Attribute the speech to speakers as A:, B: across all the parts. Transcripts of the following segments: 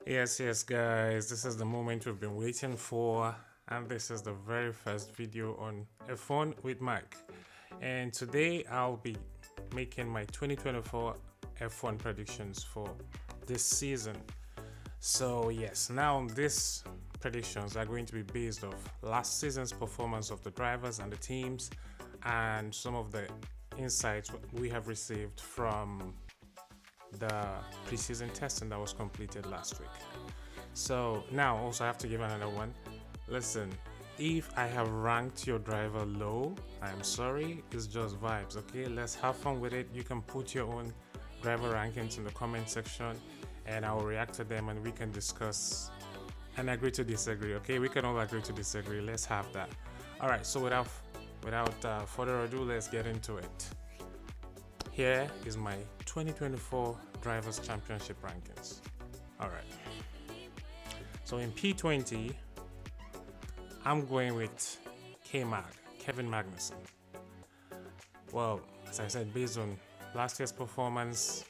A: Yes, guys, this is the moment we've been waiting for, and this is the very first video on F1 with Mike. And today I'll be making my 2024 F1 predictions for this season. So, yes, now these predictions are going to be based off last season's performance of the drivers and the teams, and some of the insights we have received from the preseason testing that was completed last week. So now also I have to give another one. Listen, if I have ranked your driver low, I'm sorry, it's just vibes, okay? Let's have fun with it. You can put your own driver rankings in the comment section and I will react to them and we can discuss and agree to disagree, okay? We can all agree to disagree. Let's have that. All right, so without further ado, let's get into it. Here is my 2024 Drivers' Championship rankings. All right. So in P20, I'm going with Kevin Magnussen. Well, as I said, based on last year's performance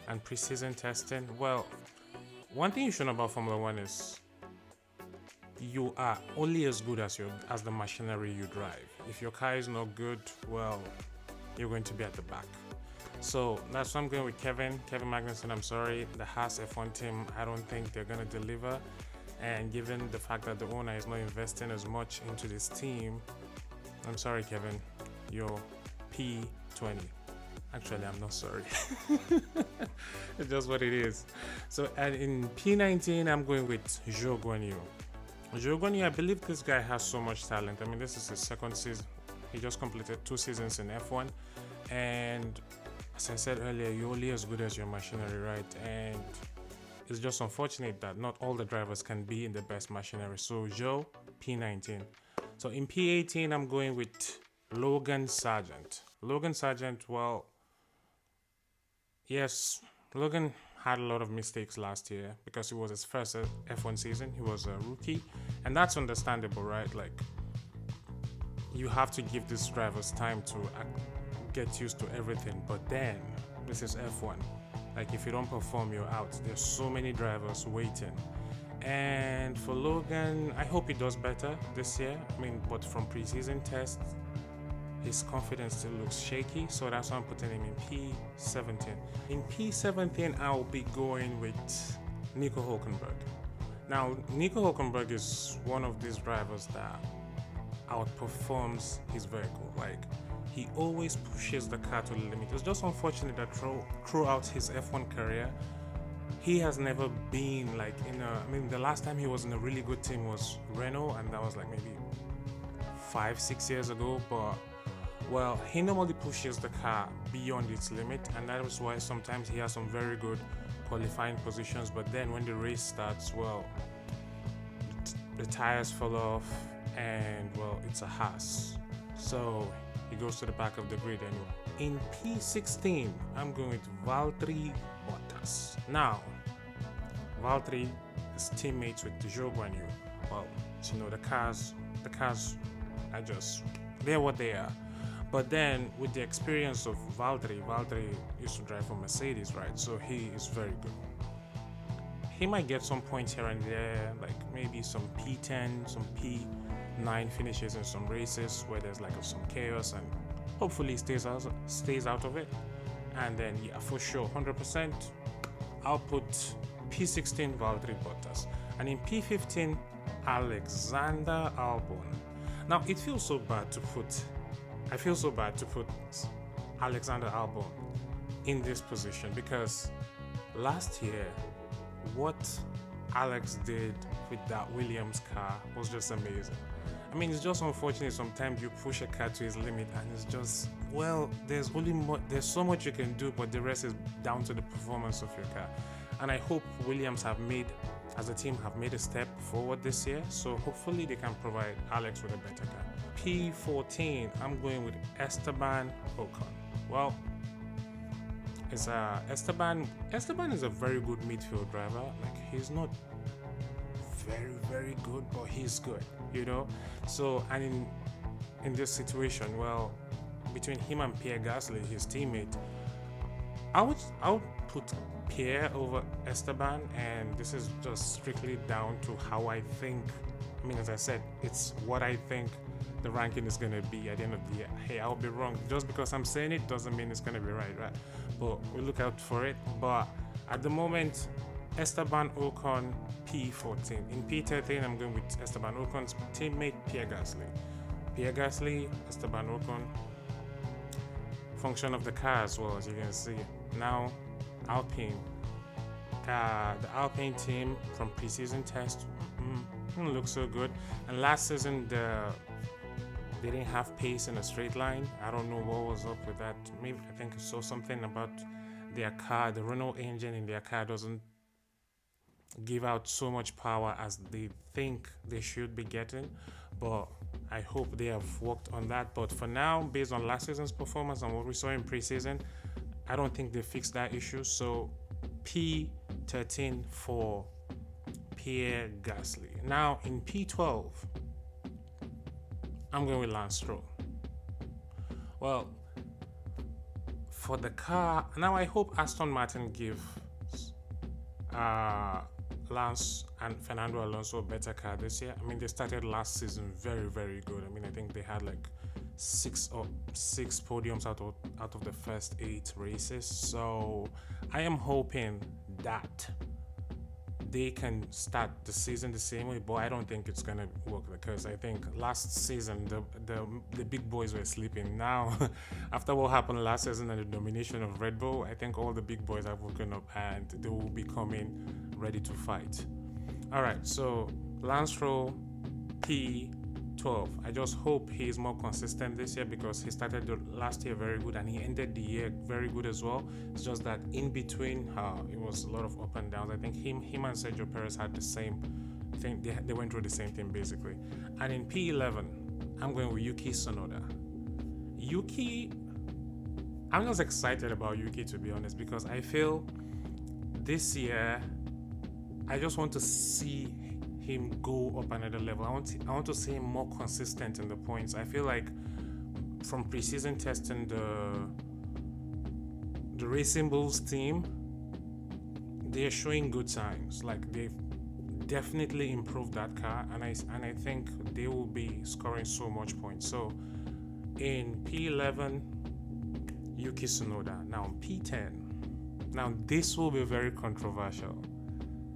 A: and preseason testing, well, one thing you should know about Formula One is you are only as good as the machinery you drive. If your car is not good, well, you're going to be at the back. So that's why I'm going with Kevin Magnussen. I'm sorry, the Haas F1 team, I don't think they're going to deliver. And given the fact that the owner is not investing as much into this team, I'm sorry, Kevin, you're P20. Actually, I'm not sorry. It's just what it is. So, and in P19, I'm going with Zhou Guanyu. Zhou Guanyu, I believe this guy has so much talent. I mean, this is his second season. He just completed 2 seasons in F1. And as I said earlier, you're only as good as your machinery, right? And it's just unfortunate that not all the drivers can be in the best machinery. So Joe, P19. So in P18, I'm going with Logan Sargent. Logan Sargent, well, yes, Logan had a lot of mistakes last year because it was his first F1 season. He was a rookie, and that's understandable, right? Like, you have to give these drivers time to get used to everything. But then, this is F1. Like, if you don't perform, you're out. There's so many drivers waiting. And for Logan, I hope he does better this year. I mean, but from preseason tests, his confidence still looks shaky. So that's why I'm putting him in P17. In P17, I'll be going with Nico Hulkenberg. Now, Nico Hulkenberg is one of these drivers that outperforms his vehicle. Like, he always pushes the car to the limit. It's just unfortunate that throughout his F1 career, he has never been like the last time he was in a really good team was Renault, and that was like maybe 5-6 years ago. But well, he normally pushes the car beyond its limit, and that is why sometimes he has some very good qualifying positions. But then when the race starts, well, the tires fall off, and well, it's a Haas. So he goes to the back of the grid anyway. In P16, I'm going with Valtteri Bottas. Now, Valtteri is teammates with Zhou Guanyu. Well, you know, the cars they're what they are. But then, with the experience of Valtteri used to drive for Mercedes, right? So he is very good. He might get some points here and there, like maybe some P10, some P9 finishes in some races where there's like some chaos, and hopefully stays out of it. And then yeah, for sure, 100%, I'll put P16 Valtteri Bottas, and in P15 Alexander Albon. Now I feel so bad to put Alexander Albon in this position because last year, what Alex did with that Williams car was just amazing. I mean, it's just unfortunate sometimes you push a car to its limit and it's just, well, there's so much you can do, but the rest is down to the performance of your car. And I hope Williams as a team, have made a step forward this year. So hopefully they can provide Alex with a better car. P14, I'm going with Esteban Ocon. Well, Esteban is a very good midfield driver. Like, he's not very, very good, but he's good, you know. So, and in this situation, well, between him and Pierre Gasly, his teammate, I would put Pierre over Esteban, and this is just strictly down to how I think. I mean, as I said, it's what I think the ranking is going to be at the end of the year. Hey, I'll be wrong. Just because I'm saying it doesn't mean it's going to be right, right? But we look out for it. But at the moment, Esteban Ocon P14. In P13, I'm going with Esteban Ocon's teammate Pierre Gasly. Pierre Gasly, Esteban Ocon. Function of the car as well, as you can see. Now, Alpine. The Alpine team from preseason test looks so good. And last season, they didn't have pace in a straight line. I don't know what was up with that. Maybe I think I saw something about their car. The Renault engine in their car doesn't give out so much power as they think they should be getting. But I hope they have worked on that. But for now, based on last season's performance and what we saw in preseason, I don't think they fixed that issue. So P13 for Pierre Gasly. Now in P12, I'm going with Lance Stroll. Well, for the car, now I hope Aston Martin gives Lance and Fernando Alonso a better car this year. I mean, they started last season very, very good. I mean, I think they had like six podiums out of the first 8 races. So I am hoping that they can start the season the same way, but I don't think it's gonna work because I think last season the big boys were sleeping. Now, after what happened last season and the domination of Red Bull, I think all the big boys have woken up and they will be coming ready to fight. All right, so Lance Stroll, P12. I just hope he is more consistent this year because he started the last year very good and he ended the year very good as well. It's just that in between, it was a lot of up and downs. I think him and Sergio Perez had the same thing. They went through the same thing basically. And in P11, I'm going with Yuki Tsunoda. I'm just excited about Yuki, to be honest, because I feel this year I just want to see him go up another level. I want to see him more consistent in the points. I feel like from preseason testing, the Racing Bulls team, they're showing good signs. Like they've definitely improved that car, and I think they will be scoring so much points. So in P11, Yuki Tsunoda. Now P10. Now this will be very controversial.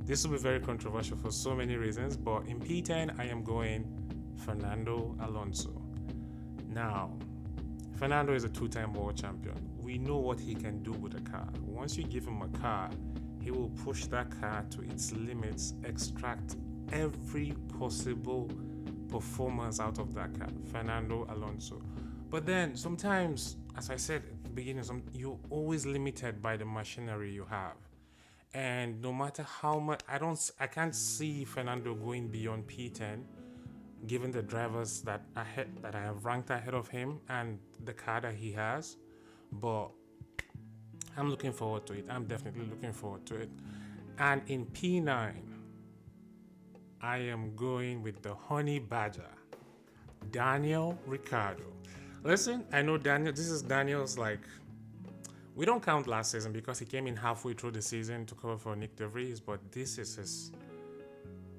A: This will be very controversial for so many reasons, but in P10, I am going Fernando Alonso. Now, Fernando is a 2-time world champion. We know what he can do with a car. Once you give him a car, he will push that car to its limits, extract every possible performance out of that car. Fernando Alonso. But then sometimes, as I said at the beginning, you're always limited by the machinery you have. And no matter how much, I can't see Fernando going beyond P10, given the drivers that I have ranked ahead of him and the car that he has. But I'm looking forward to it. I'm definitely looking forward to it. And in P9, I am going with the honey badger, Daniel Ricciardo. Listen, I know Daniel. This is Daniel's we don't count last season because he came in halfway through the season to cover for Nick DeVries, but this is his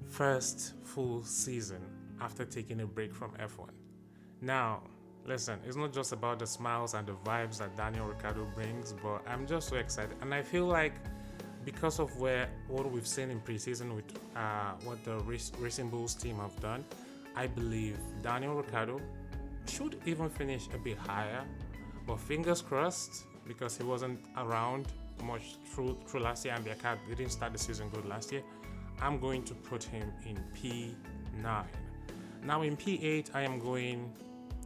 A: first full season after taking a break from F1. Now, listen, it's not just about the smiles and the vibes that Daniel Ricciardo brings, but I'm just so excited. And I feel like because of what we've seen in preseason with what the Racing Bulls team have done, I believe Daniel Ricciardo should even finish a bit higher. But fingers crossed, because he wasn't around much through last year and their car didn't start the season good last year, I'm going to put him in P9. Now in P8, I am going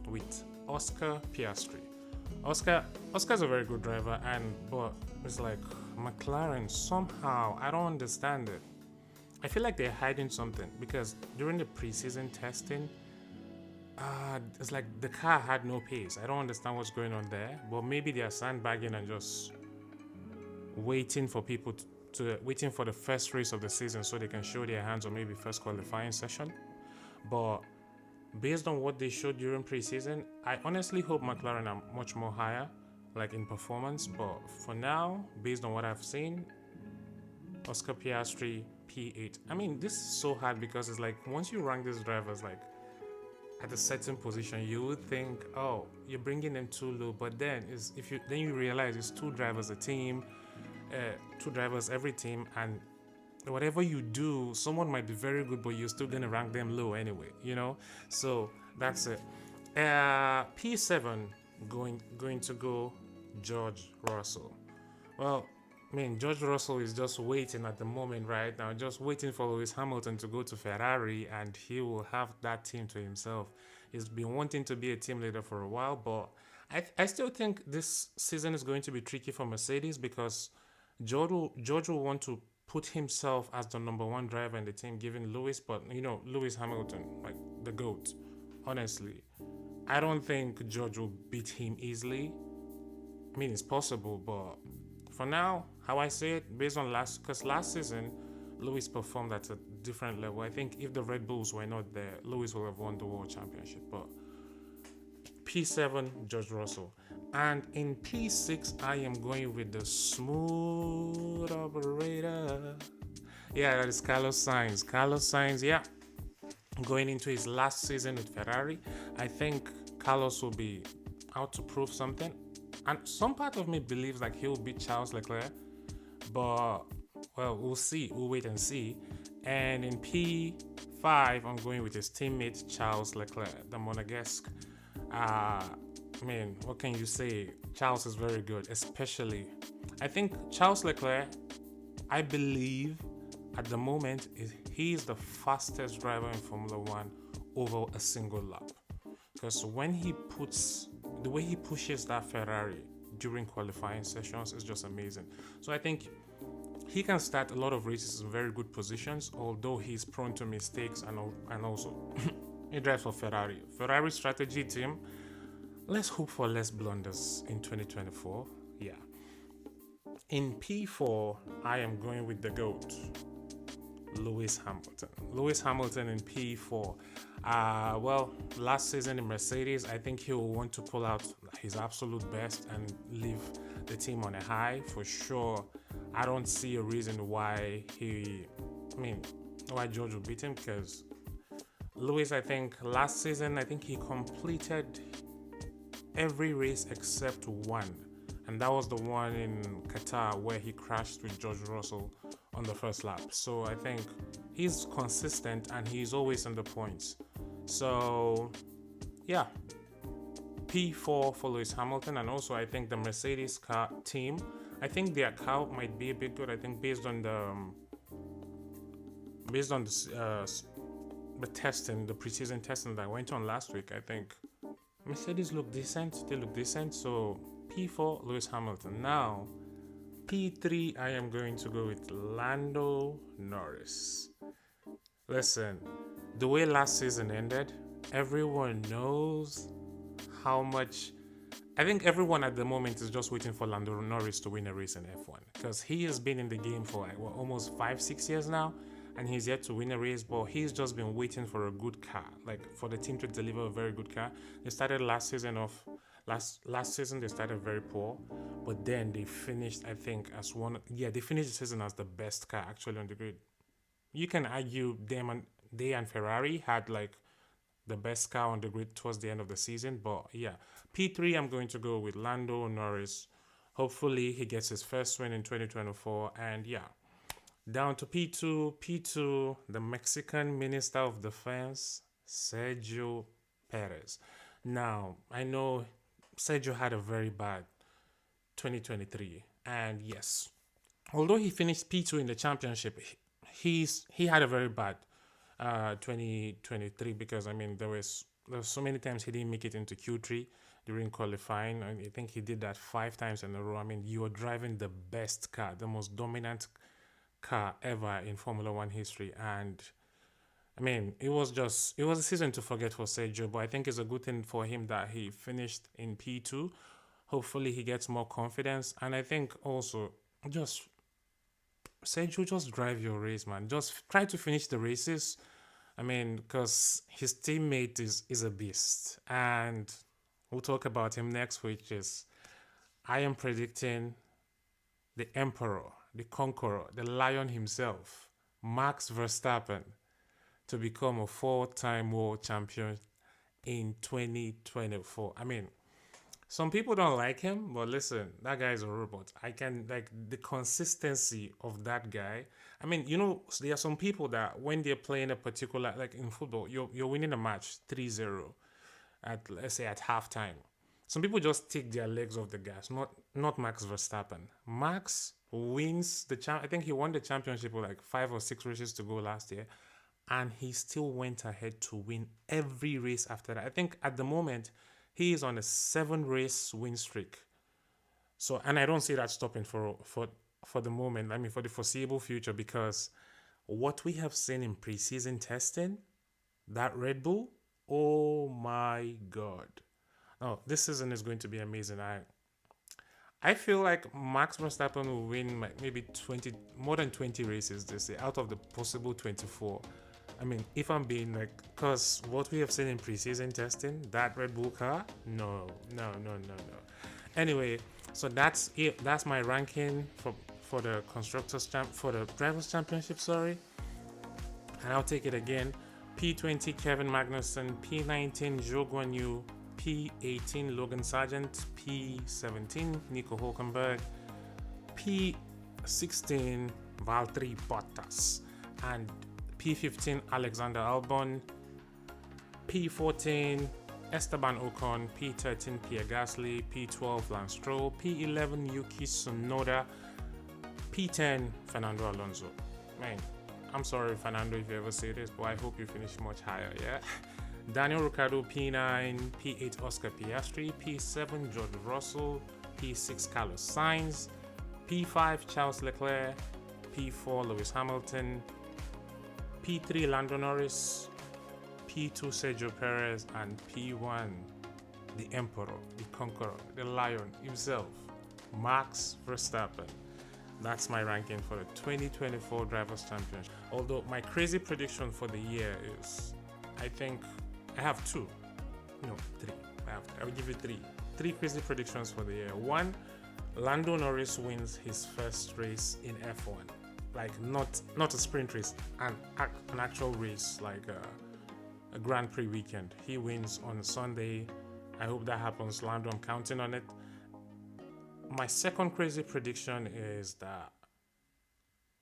A: with Oscar Piastri. Oscar's a very good driver, but it's like McLaren somehow, I don't understand it. I feel like they're hiding something because during the preseason testing, it's like the car had no pace. I don't understand what's going on there, but maybe they are sandbagging and just waiting for people waiting for the first race of the season so they can show their hands, or maybe first qualifying session. But based on what they showed during preseason, I honestly hope McLaren are much more higher. like in performance. But for now, based on what I've seen, Oscar Piastri P8. I mean, this is so hard because it's like once you rank these drivers like at a certain position, you would think, oh, you're bringing them too low. But then is if you then you realize it's two drivers a team, two drivers every team, and whatever you do, someone might be very good, but you're still gonna rank them low anyway. So that's it. P7 going to go George Russell. Well, I mean, George Russell is just waiting at the moment right now, just waiting for Lewis Hamilton to go to Ferrari and he will have that team to himself. He's been wanting to be a team leader for a while, but I still think this season is going to be tricky for Mercedes because George will want to put himself as the number one driver in the team, given Lewis, but Lewis Hamilton, like the GOAT. Honestly, I don't think George will beat him easily. I mean, it's possible, but for now, how I say it, based on because last season, Lewis performed at a different level. I think if the Red Bulls were not there, Lewis would have won the World Championship. But P7, George Russell. And in P6, I am going with the smooth operator. Yeah, that is Carlos Sainz. Carlos Sainz, yeah, going into his last season with Ferrari. I think Carlos will be out to prove something. And some part of me believes like he'll beat Charles Leclerc, but well, we'll see. We'll wait and see. And in P5, I'm going with his teammate Charles Leclerc, the Monegasque. I mean, what can you say? Charles is very good, especially. I think Charles Leclerc, I believe at the moment, he is the fastest driver in Formula One over a single lap. Because the way he pushes that Ferrari during qualifying sessions is just amazing. So I think he can start a lot of races in very good positions, although he's prone to mistakes and also he drives for Ferrari. Ferrari strategy team, let's hope for less blunders in 2024. Yeah. In P4, I am going with the GOAT, Lewis Hamilton. Lewis Hamilton in P4. Well, last season in Mercedes, I think he will want to pull out his absolute best and leave the team on a high for sure. I don't see a reason why why George will beat him because Lewis, I think last season, I think he completed every race except one. And that was the one in Qatar where he crashed with George Russell on the first lap. So I think he's consistent and he's always in the points. So yeah, P4 for Lewis Hamilton. And also I think the Mercedes car team, I think their car might be a bit good. I think based on the testing, the preseason testing that went on last week, I think Mercedes look decent. They look decent. So P4, Lewis Hamilton. Now, P3, I am going to go with Lando Norris. Listen, the way last season ended, everyone knows how much. I think everyone at the moment is just waiting for Lando Norris to win a race in F1 because he has been in the game for like almost 5-6 years now, and he's yet to win a race. But he's just been waiting for a good car, like for the team to deliver a very good car. They started last season they started very poor, but then they finished, I think, as one. Yeah, they finished the season as the best car actually on the grid. You can argue they and Ferrari had like the best car on the grid towards the end of the season, but yeah, P3, I'm going to go with Lando Norris. Hopefully, he gets his first win in 2024, and yeah, down to P2. P2, the Mexican Minister of Defense, Sergio Perez. Now, I know Sergio had a very bad 2023, and yes, although he finished P2 in the championship, he had a very bad 2023 because I mean there was so many times he didn't make it into Q3 during qualifying, and I think he did that 5 times in a row. I mean, you are driving the best car, the most dominant car ever in Formula One history, and I mean, it was a season to forget for Sergio, but I think it's a good thing for him that he finished in P2. Hopefully, he gets more confidence, and I think also just Sergio, just drive your race, man. Just try to finish the races. I mean, because his teammate is a beast, and we'll talk about him next, which is I am predicting the emperor, the conqueror, the lion himself, Max Verstappen, to become a four-time world champion in 2024. I mean, some people don't like him, but listen, that guy is a robot. I can like the consistency of that guy. I mean, there are some people that when they're playing a particular, like in football, you're winning a match 3-0 at, let's say, at halftime. Some people just take their legs off the gas. Not Max Verstappen. Max wins the champ. I think he won the championship with like 5 or 6 races to go last year, and he still went ahead to win every race after that. I think at the moment he is on a 7 race win streak. So, and I don't see that stopping for the moment. I mean, for the foreseeable future, because what we have seen in preseason testing, that Red Bull, oh my god! Oh, this season is going to be amazing. I feel like Max Verstappen will win like maybe 20, more than 20 races this year out of the possible 24. I mean, if I'm being like, because what we have seen in preseason testing, that Red Bull car, no. Anyway, so that's it. That's my ranking for the for the drivers championship. Sorry, and I'll take it again. P20 Kevin Magnussen, P19 Zhou Guanyu, P18 Logan Sargent, P17 Nico Hulkenberg, P16 Valtteri Bottas, and P15 Alexander Albon, P14 Esteban Ocon, P13 Pierre Gasly, P12 Lance Stroll, P11 Yuki Tsunoda, P10 Fernando Alonso. Man, I'm sorry, Fernando, if you ever say this, but I hope you finish much higher, yeah? Daniel Ricciardo, P9, P8 Oscar Piastri, P7 George Russell, P6 Carlos Sainz, P5 Charles Leclerc, P4 Lewis Hamilton, P3 Lando Norris, P2 Sergio Perez, and P1 the Emperor, the Conqueror, the Lion himself, Max Verstappen. That's my ranking for the 2024 Drivers' Championship. Although my crazy prediction for the year is, I think I have 2, no 3. I will give you 3. 3 crazy predictions for the year. 1, Lando Norris wins his first race in F1, like not a sprint race, an actual race, like a Grand Prix weekend. He wins on Sunday. I hope that happens. Lando, I'm counting on it. My second crazy prediction is that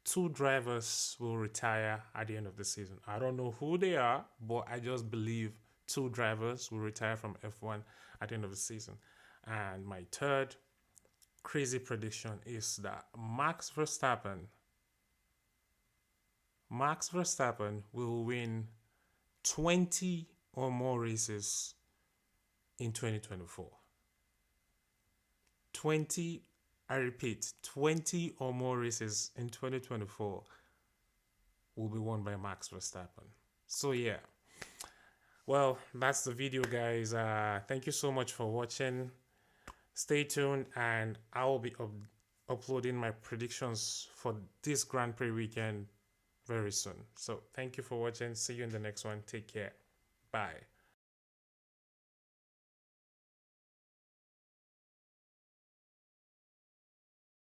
A: 2 drivers will retire at the end of the season. I don't know who they are, but I just believe 2 drivers will retire from F1 at the end of the season. And my third crazy prediction is that Max Verstappen will win 20 or more races in 2024. 20, I repeat, 20 or more races in 2024 will be won by Max Verstappen. So yeah, well, that's the video, guys. Thank you so much for watching. Stay tuned, and I will be uploading my predictions for this Grand Prix weekend very soon. So thank you for watching. See you in the next one. Take care. Bye.